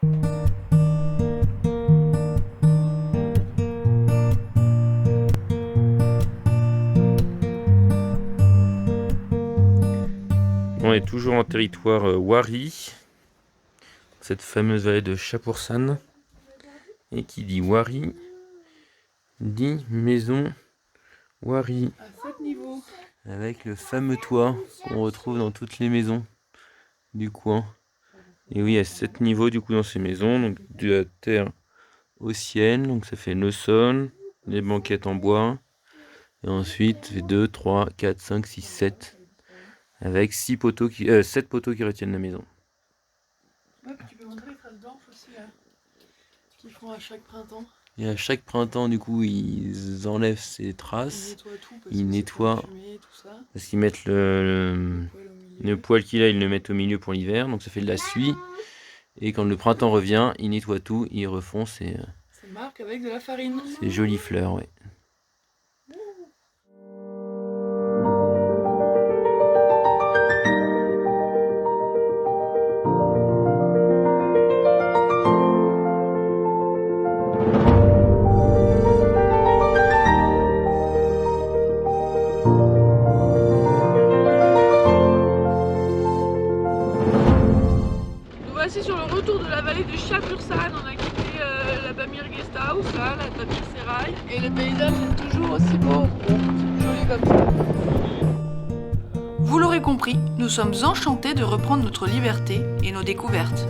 On est toujours en territoire Wari, cette fameuse vallée de Chapoursan. Et qui dit Wari, dit maison Wari. À 7 niveaux. Avec le fameux toit qu'on retrouve dans toutes les maisons du coin. Et oui, il y a 7 niveaux du coup dans ces maisons, donc de la terre au ciel, donc ça fait le sol, les banquettes en bois. Et ensuite, 2, 3, 4, 5, 6, 7. Avec 7 poteaux qui retiennent la maison. Ouais, puis tu peux montrer les traces blanches aussi là, qu'ils font à chaque printemps. Et à chaque printemps, du coup, ils enlèvent ces traces. Ils nettoient tout Ils nettoient fumée, tout ça. Parce qu'ils mettent le poil qu'il a, ils le mettent au milieu pour l'hiver, donc ça fait de la suie. Et quand le printemps revient, ils nettoient tout, ils refont ces marques avec de la farine. Ces jolies fleurs, ouais. Voici sur le retour de la vallée de Chapoursan. On a quitté la Bamir Guest House, là, la Bamir Serail. Et le paysage est toujours aussi beau. C'est joli comme ça. Vous l'aurez compris, nous sommes enchantés de reprendre notre liberté et nos découvertes.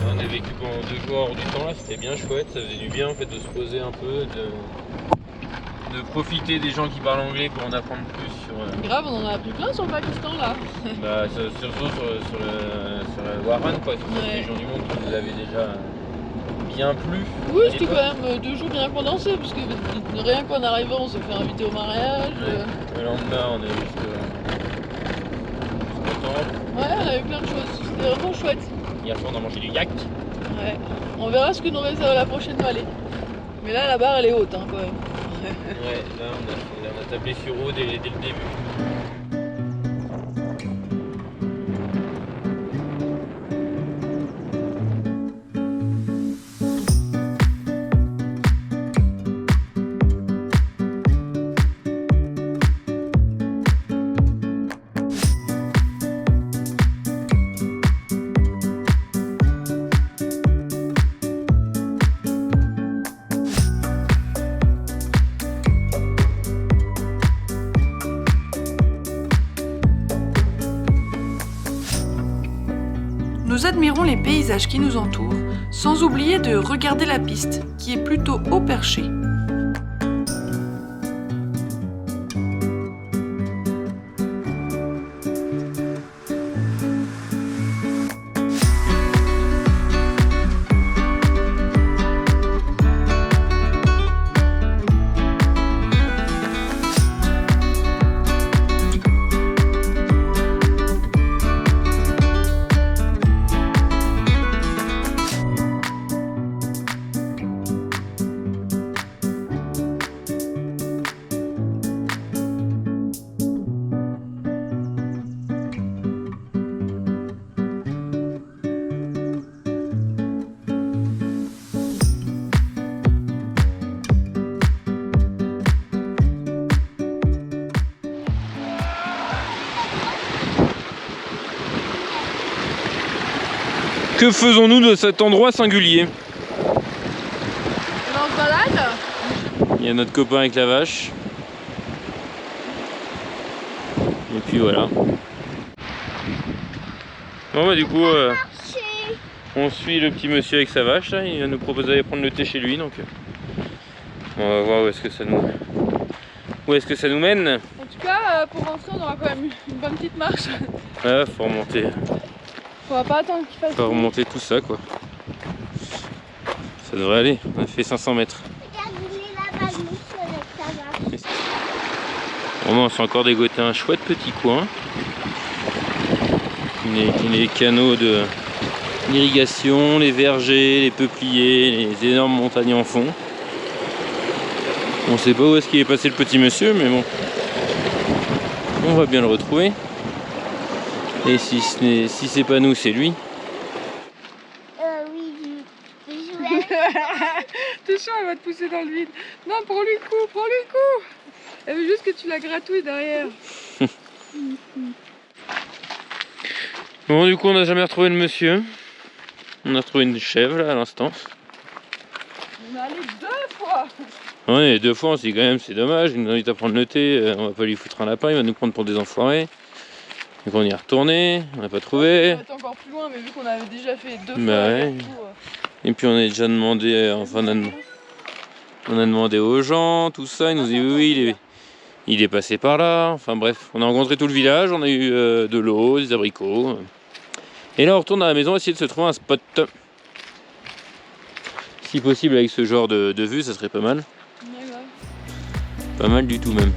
On a vécu pendant 2 jours hors du temps là, c'était bien chouette, ça faisait du bien en fait de se poser un peu, de profiter des gens qui parlent anglais pour en apprendre plus sur... Grave, on en a appris plein sur le Pakistan là. Bah, surtout sur le Waran quoi, sur cette région du monde qui nous avait déjà bien plu. Oui, c'était quand même 2 jours bien condensés, parce que rien qu'en arrivant on s'est fait inviter au mariage. Ouais. Le lendemain on est jusqu'au temple. Ouais, on a eu plein de choses, c'était vraiment chouette. Hier soir on a mangé du yak. Ouais, on verra ce que nous réserve la prochaine vallée. Mais là la barre elle est haute hein, quand même. Ouais, là on a tablé sur haut dès le début. Nous admirons les paysages qui nous entourent, sans oublier de regarder la piste, qui est plutôt haut perché. Que faisons-nous de cet endroit singulier? On se balade. Il y a notre copain avec la vache. Et puis voilà. Bon bah du coup on suit le petit monsieur avec sa vache là. Il va nous proposer d'aller prendre le thé chez lui, donc on va voir où est-ce que ça nous mène. En tout cas, pour rentrer, on aura quand même une bonne petite marche. Ouais, faut remonter. Faudra pas attendre qu'il fasse. Faut remonter tout ça quoi. Ça devrait aller. On a fait 500 mètres. On s'est encore dégoté un chouette petit coin. Les canaux d'irrigation, les vergers, les peupliers, les énormes montagnes en fond. On sait pas où est-ce qu'il est passé le petit monsieur, mais bon, on va bien le retrouver. Et si c'est pas nous, c'est lui. c'est chiant, elle va te pousser dans le vide. Non, prends-lui le coup, prends-lui le coup. Elle veut juste que tu la gratouilles derrière. Bon, du coup, on n'a jamais retrouvé le monsieur. On a retrouvé une chèvre là à l'instant. On est allé 2 fois. Ouais, 2 fois, on s'est dit quand même, c'est dommage. Il nous invite à prendre le thé. On va pas lui foutre un lapin, il va nous prendre pour des enfoirés. Donc on y est retourné, on n'a pas trouvé. On était encore plus loin, mais vu qu'on avait déjà fait 2 fois. Bah ouais. Tout, Et puis on a déjà demandé, enfin on a demandé aux gens, tout ça. Ils nous disent oui, il est passé par là. Enfin bref, on a rencontré tout le village, on a eu de l'eau, des abricots. Et là on retourne à la maison, essayer de se trouver un spot. Si possible avec ce genre de vue, ça serait pas mal. ouais, ouais. Pas mal du tout même.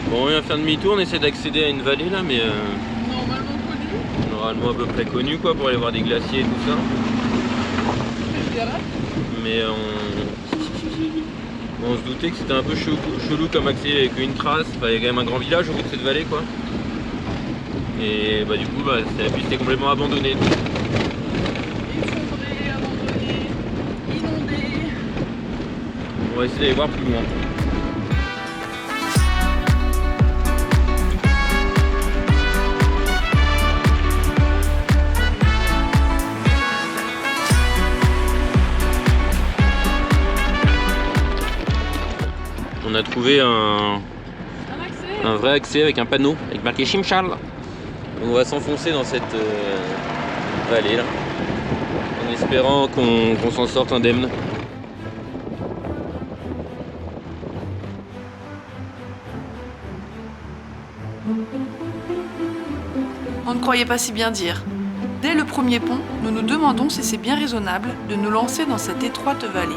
Bon, on vient faire demi-tour, on essaie d'accéder à une vallée là, mais Normalement connu. normalement à peu près connue quoi, pour aller voir des glaciers et tout ça. Mais on se doutait que c'était un peu chelou comme accès avec une trace. Enfin, il y a quand même un grand village au bout de cette vallée quoi. Et bah du coup la piste est complètement abandonnée. Effondré, abandonné, inondé. On va essayer d'aller voir plus loin. On a trouvé un vrai accès avec un panneau avec marqué Chimchal. Donc on va s'enfoncer dans cette vallée là, en espérant qu'on s'en sorte indemne. On ne croyait pas si bien dire. Dès le premier pont, nous nous demandons si c'est bien raisonnable de nous lancer dans cette étroite vallée.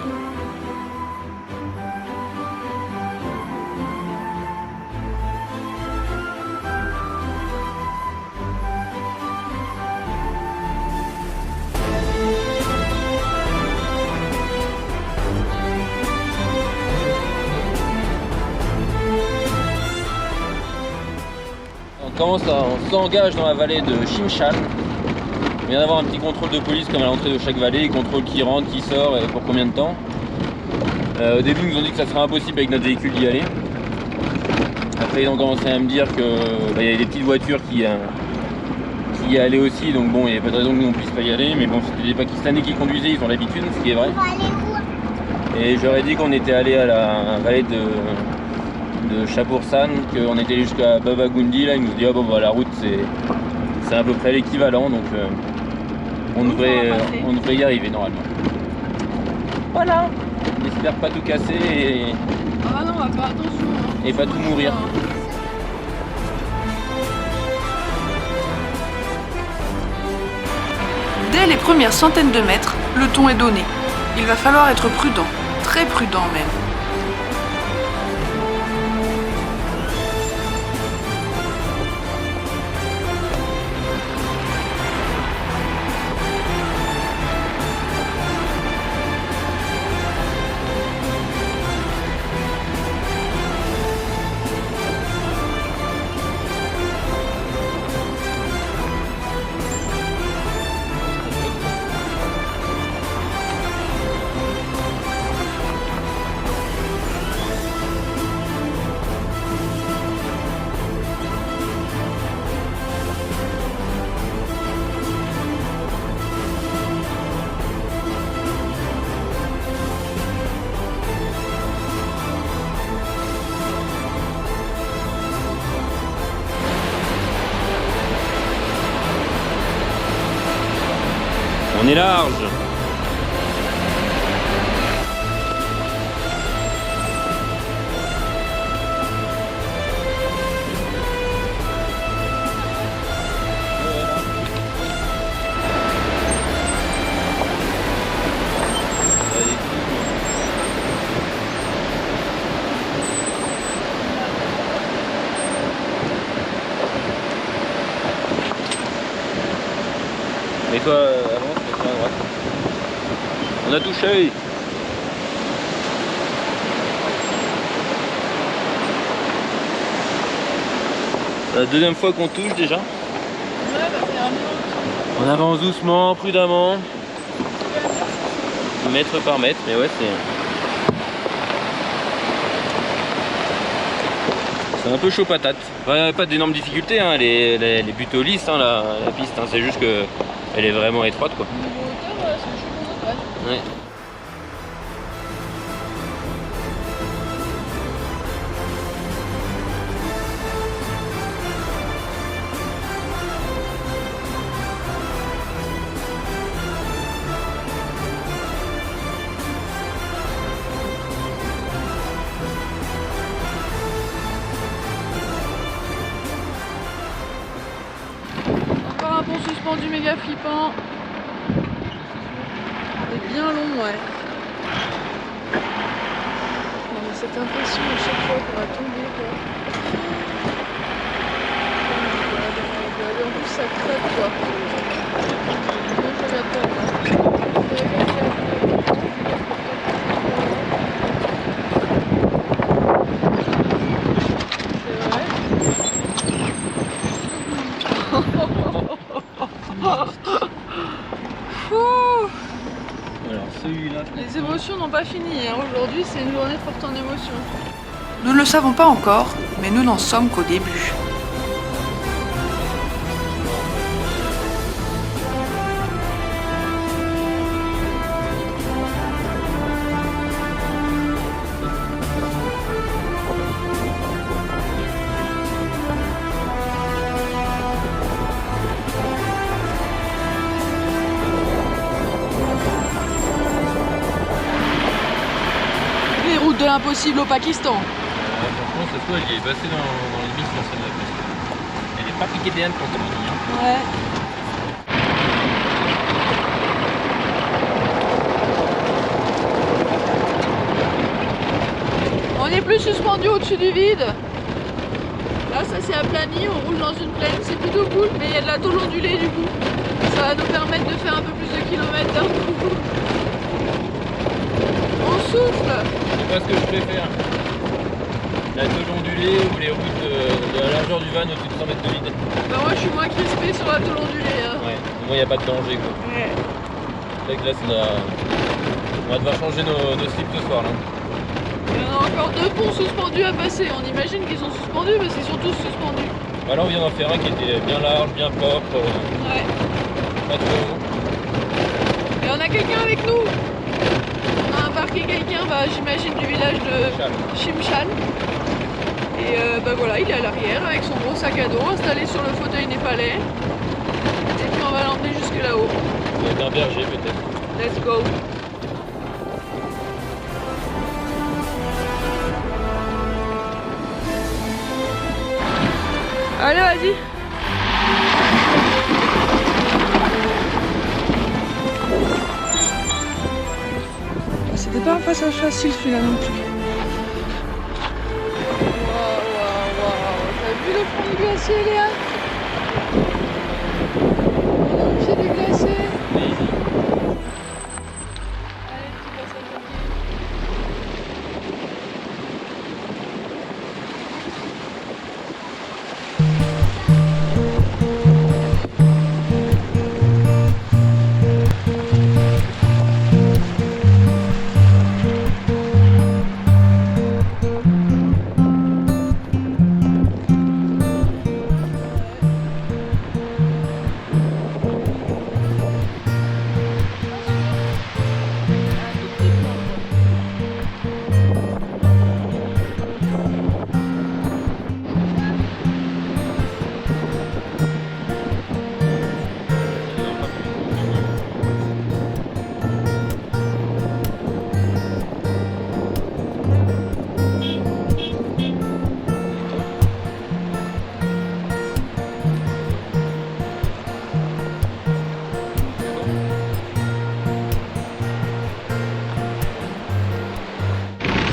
On s'engage dans la vallée de Chimchal. Il vient d'avoir un petit contrôle de police comme à l'entrée de chaque vallée, il contrôle qui rentre, qui sort et pour combien de temps. Au début ils nous ont dit que ça serait impossible avec notre véhicule d'y aller. Après ils ont commencé à me dire qu'il y avait des petites voitures qui y allaient aussi, donc bon il n'y avait pas de raison que nous on puisse pas y aller, mais bon c'était des Pakistanais qui conduisaient, ils ont l'habitude, ce qui est vrai. Et j'aurais dit qu'on était allé à la vallée de Chapursan, qu'on était allé jusqu'à Babagundi, là ils nous ont dit ah bon bah la route c'est à peu près l'équivalent, donc on devrait y arriver normalement. Voilà, on espère pas tout casser Ah non, on va faire attention. et pas tout mourir. Dès les premières centaines de mètres, le ton est donné. Il va falloir être prudent, très prudent même. On est large. Et toi, avance, à droite. On a touché. C'est la deuxième fois qu'on touche déjà. Ouais, bah c'est un peu. On avance doucement, prudemment. Mètre par mètre, mais ouais, c'est un peu chaud patate. Enfin, pas d'énormes difficultés, hein. Elle est plutôt lisse, hein, la piste, hein. C'est juste que elle est vraiment étroite, quoi. Niveau hauteur, c'est chaud pour notre Ouais. Encore un pont suspendu méga flippant. C'est bien long, ouais. On a cette impression à chaque fois qu'on va tomber, quoi. En plus, ça craque, quoi. Moi, je regarde pas, c'est vrai. Alors celui-là. Les émotions n'ont pas fini, hein. Aujourd'hui c'est une journée forte en émotions. Nous ne le savons pas encore, mais nous n'en sommes qu'au début. Les routes de l'impossible au Pakistan. Franchement, cette fois, elle y est passée dans les missions, celle-là. Elle est pas piquée des hannes pour te dire. Ouais. On n'est plus suspendu au-dessus du vide. Là, ça s'est aplani, on roule dans une plaine, c'est plutôt cool, mais il y a de la tôle ondulée du coup. Ça va nous permettre de faire un peu plus de kilomètres d'un coup. On souffle. C'est pas ce que je préfère. La tôle ondulée ou les routes de la largeur du van au-dessus de 100 mètres de vide. Bah moi je suis moins crispé sur la tôle ondulée. Hein. Ouais, moi il n'y a pas de danger, quoi. Ouais. C'est vrai que là, on va devoir changer nos slips ce soir, là. Il y en a encore 2 ponts suspendus à passer. On imagine qu'ils sont suspendus parce qu'ils sont tous suspendus. Bah là, on vient d'en faire un qui était bien large, bien propre, Ouais. pas trop haut. Et on a quelqu'un avec nous. On a embarqué quelqu'un, bah, j'imagine du village de Shimshan. Et bah voilà, il est à l'arrière avec son gros sac à dos installé sur le fauteuil népalais. Et puis on va l'emmener jusque là-haut. Ça va être un berger, peut-être. Let's go. Allez, vas-y. C'était pas un passage facile celui-là non plus. Waouh, waouh, waouh. T'as vu le fond du glacier, Léa? Au pied du glacier. Allez, petit passage à pied.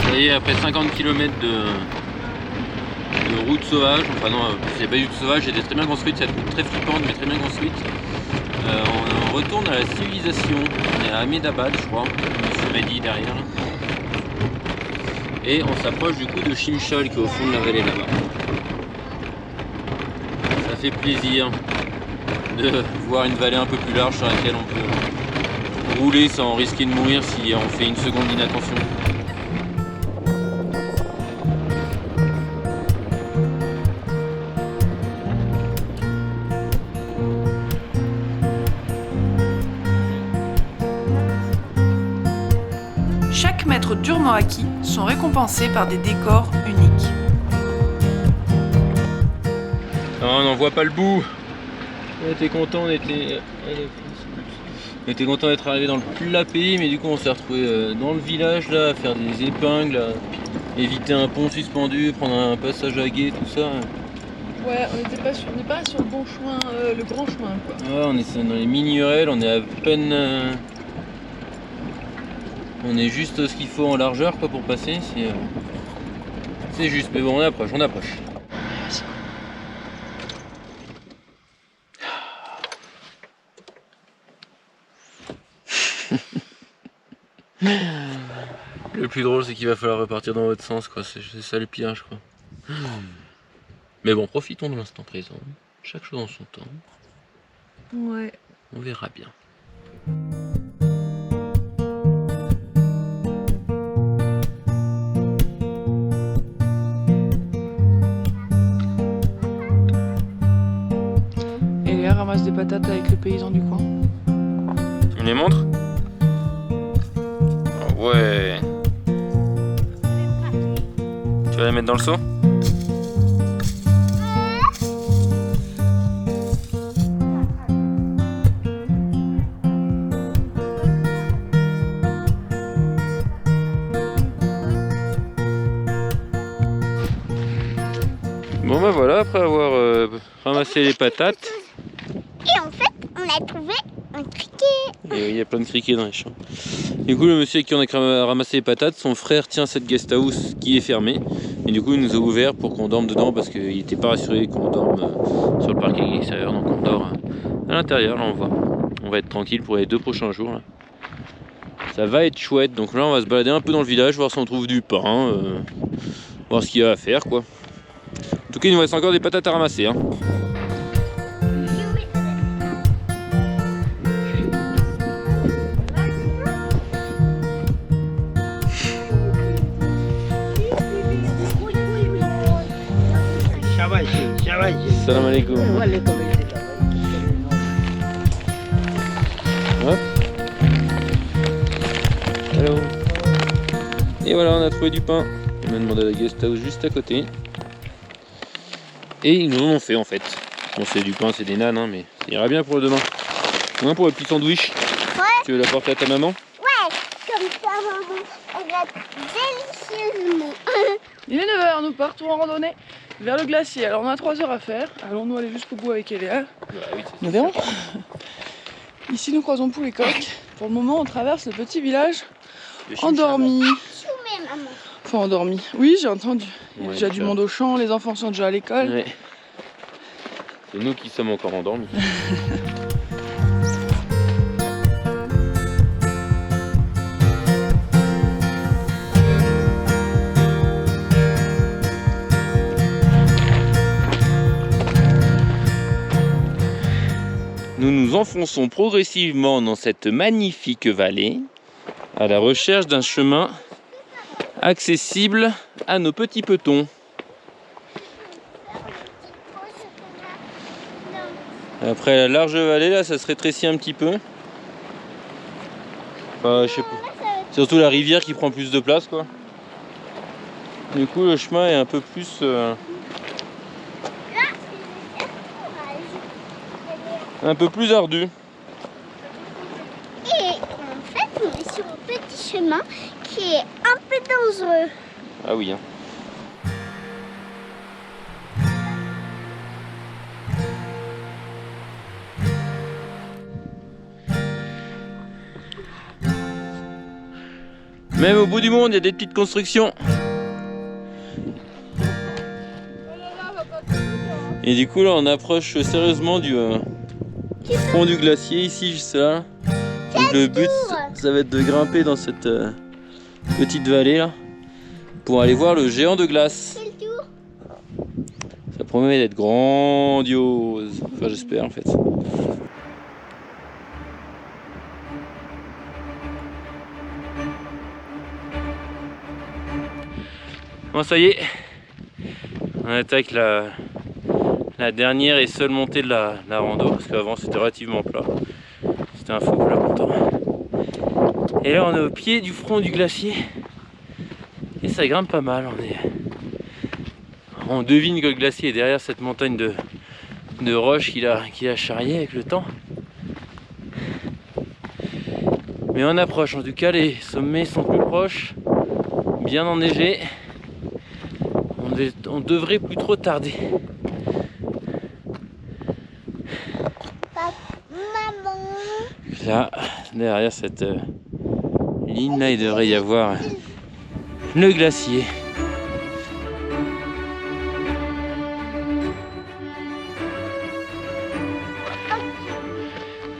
Ça y est, après 50 km de route sauvage, enfin non, il n'y a pas du tout sauvage, elle était très bien construite, cette route très flippante mais très bien construite. On retourne à la civilisation, on est à Ahmedabad je crois, monsieur m'a dit derrière. Et on s'approche du coup de Shimshal qui est au fond de la vallée là-bas. Ça fait plaisir de voir une vallée un peu plus large sur laquelle on peut rouler sans risquer de mourir si on fait une seconde d'inattention. Chaque mètre durement acquis sont récompensés par des décors uniques. Non, on n'en voit pas le bout. On était content, on était content d'être arrivé dans le plat pays, mais du coup on s'est retrouvé dans le village là, à faire des épingles, à éviter un pont suspendu, prendre un passage à gué, tout ça. Ouais, on n'est pas sur le bon chemin, le grand chemin quoi. Ouais, on est dans les mini-urelles, on est à peine... on est juste ce qu'il faut en largeur quoi pour passer, c'est juste, mais bon on approche. Le plus drôle c'est qu'il va falloir repartir dans l'autre sens quoi, c'est ça le pire je crois. Mais bon, profitons de l'instant présent, chaque chose en son temps. Ouais. On verra bien. Et Léa ramasse des patates avec le paysan du coin. Tu me les montres? Oh ouais. Tu vas les mettre dans le seau? Bon bah voilà, après avoir ramassé les patates. Et en fait, on a trouvé un criquet. Et oui, il y a plein de criquets dans les champs. Du coup, le monsieur avec qui on a ramassé les patates, son frère tient cette guest house qui est fermée. Et du coup, il nous a ouvert pour qu'on dorme dedans parce qu'il n'était pas rassuré qu'on dorme sur le parking extérieur. Donc on dort à l'intérieur, là on va être tranquille pour les 2 prochains jours. Là. Ça va être chouette. Donc là, on va se balader un peu dans le village, voir si on trouve du pain, voir ce qu'il y a à faire quoi. En tout cas, il nous reste encore des patates à ramasser. Hein. Salam alaikum. Hop. Hello. Et voilà, on a trouvé du pain. On a demandé à la guest house juste à côté. Et ils nous en ont fait en fait. Bon, c'est du pain, c'est des nanes, hein, mais ça ira bien pour le demain. Hein, pour le petit sandwich. Ouais. Tu veux l'apporter à ta maman? Ouais, comme ça, maman, elle va délicieusement. Il est 9h, nous partons en randonnée vers le glacier. Alors on a 3 heures à faire. Allons-nous aller jusqu'au bout avec Eléa? Oui, Nous verrons. Ici nous croisons Poulet Coq. Pour le moment on traverse le petit village endormi. Choumé, maman. Enfin endormi. Oui, j'ai entendu. Il y a Ouais, déjà du monde au champ, les enfants sont déjà à l'école. Ouais. C'est nous qui sommes encore endormis. Nous nous enfonçons progressivement dans cette magnifique vallée à la recherche d'un chemin accessible à nos petits petons. Après la large vallée là, ça se rétrécit un petit peu. Enfin, je sais pas. C'est surtout la rivière qui prend plus de place quoi. Du coup le chemin est un peu plus ardu. Et en fait, on est sur un petit chemin qui est un peu dangereux. Ah oui hein. Même au bout du monde, il y a des petites constructions. Et du coup là on approche sérieusement du fond du glacier ici juste là. Donc le but ça va être de grimper dans cette petite vallée là pour aller voir le géant de glace. Ça promet d'être grandiose. Enfin j'espère en fait. Bon ça y est, on attaque la dernière et seule montée de la rando, parce qu'avant c'était relativement plat. C'était un faux plat pourtant. Et là on est au pied du front du glacier. Et ça grimpe pas mal. On devine que le glacier est derrière cette montagne de roches qu'il a charrié avec le temps. Mais on approche, en tout cas les sommets sont plus proches, bien enneigés. On devrait plus trop tarder. Maman. Là, derrière cette ligne là, il devrait y avoir le glacier.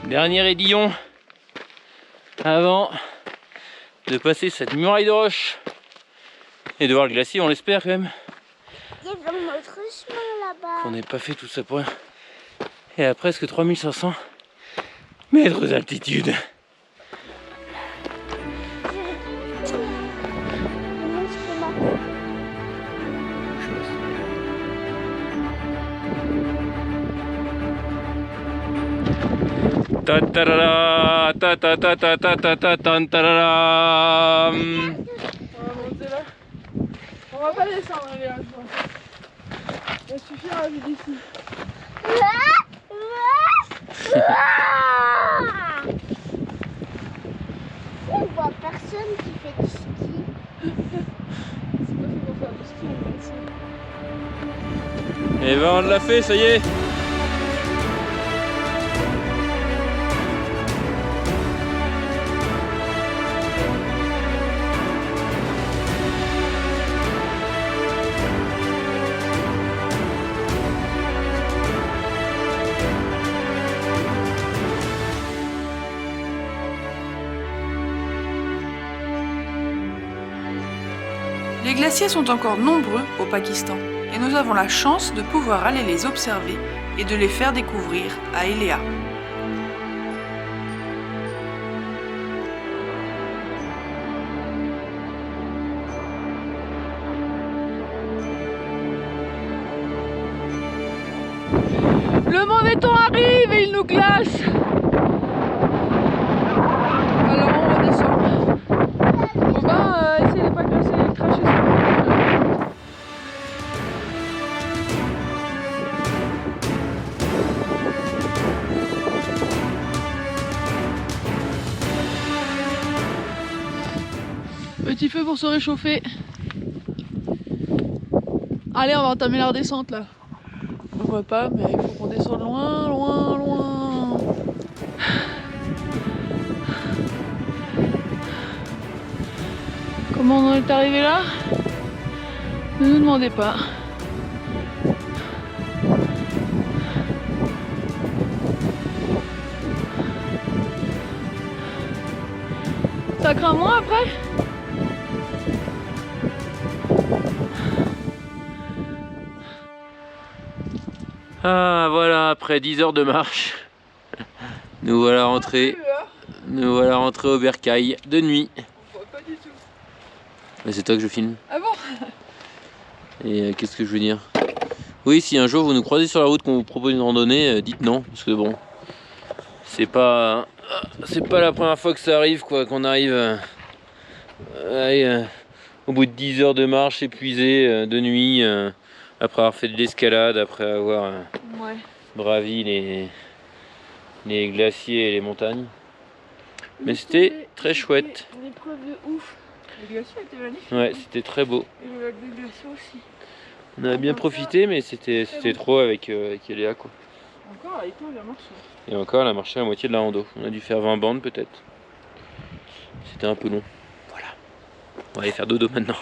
Dernier aiguillon avant de passer cette muraille de roche et de voir le glacier, on l'espère quand même. Il y a un autre chemin là-bas. On n'est pas fait tout ça pour rien. Et à presque 3500 mètres d'altitude. Ta ta ta ta ta ta ta ta ta ta ta ta. On va monter là. On va pas descendre, les gars. Ça suffira vu d'ici. On voit personne qui fait du ski. C'est pas fait pour faire du ski, on va essayer. Et ben on l'a fait, ça y est. Les glaciers sont encore nombreux au Pakistan et nous avons la chance de pouvoir aller les observer et de les faire découvrir à Eléa. Le mauvais temps arrive et il nous glace. Alors on redescend. On va essayer de pas casser les crachets sur le. Petit feu pour se réchauffer. Allez, on va entamer la redescente là. On voit pas, mais il faut qu'on descende loin, loin, loin. Comment on en est arrivé là? Ne nous demandez pas. Ça craint moins après? Ah voilà, après 10 heures de marche, nous voilà rentrés au bercail de nuit. On voit pas du tout. Mais c'est toi que je filme. Ah bon? Et qu'est-ce que je veux dire? Oui, si un jour vous nous croisez sur la route qu'on vous propose une randonnée, dites non, parce que bon, c'est pas la première fois que ça arrive, quoi, qu'on arrive au bout de 10 heures de marche épuisé de nuit. Après avoir fait de l'escalade, après avoir bravi les glaciers et les montagnes. Mais c'était très chouette. Une épreuve de ouf. Les glaciers étaient magnifiques. Ouais, c'était très beau. Et le lac des glaciers aussi. On a bien profité, mais c'était trop avec Eléa, quoi. Encore, avec toi, elle a marché. Et encore, elle a marché à moitié de la rando. On a dû faire 20 bandes peut-être. C'était un peu long. Voilà. On va aller faire dodo maintenant.